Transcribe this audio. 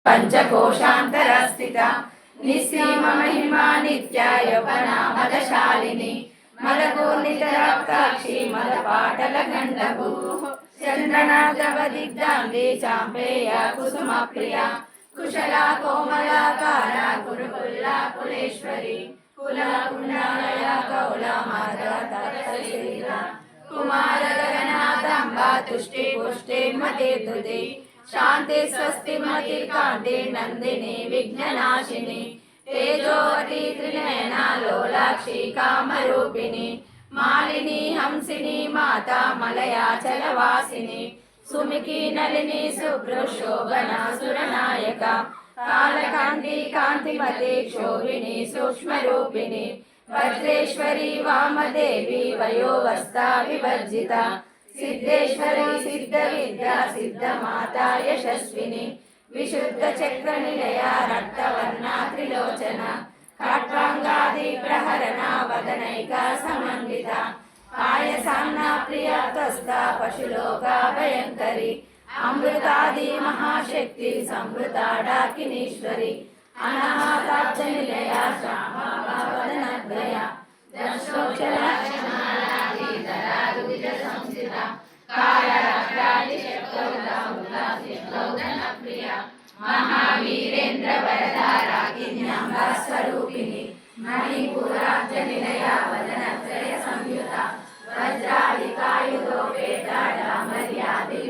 పంచకోశాంతరస్థిత నిస్సీమ మహిమా నిత్య యౌవనా మదశాలిని మదపూర్ణితరక్తాక్షి మదపాటల గండభూ చందనాదవదిగ్ధాంగి చాంపేయ కుసుమ ప్రియ కుశలా కోమలాకార కురుకుల్లా కులేశ్వరి కులకుండాలయ కౌల మాధవ కుమార గగనాథంబ తుష్టి పుష్టి మతే తుదే శాంతి స్వస్తి మతిర్కాంతి నందిని విఘ్ననాశిని తేజోవతి త్రినయన లోలాక్షి కామరూపిణి మాలిని హంసిని మాతా మలయాచలవాసిని సుమికి నలిని శుభ్రశోభన సురనాయక కాలకాంతి కాంతిమతి క్షోభిని సూక్ష్మరూపిణి వజ్రేశ్వరి వామదేవి వయోవస్థా వివర్జిత సిద్ధేశ్వరి సిద్ధ విద్యా సిద్ధమాతా యశస్విని విశుద్ధ చక్ర నిలయ రక్తవర్ణ త్రిలోచన ఖట్వాంగాది ప్రహరణ వదనైక సమన్విత పాయసాన్న ప్రియస్తస్థ పశులోక భయంకరి అమృతాది మహాశక్తి సంవృత డాకినీశ్వరి అనాథాబ్జ నిలయ శ్యామవదనద్వయ మహావీరేంద్ర వరదారాగిన్యాంబ స్వరూపిణి మణిపూరాబ్జ నిలయ వదనత్రయ సంయుత వజ్రాదికాయుధోపేత మర్యాది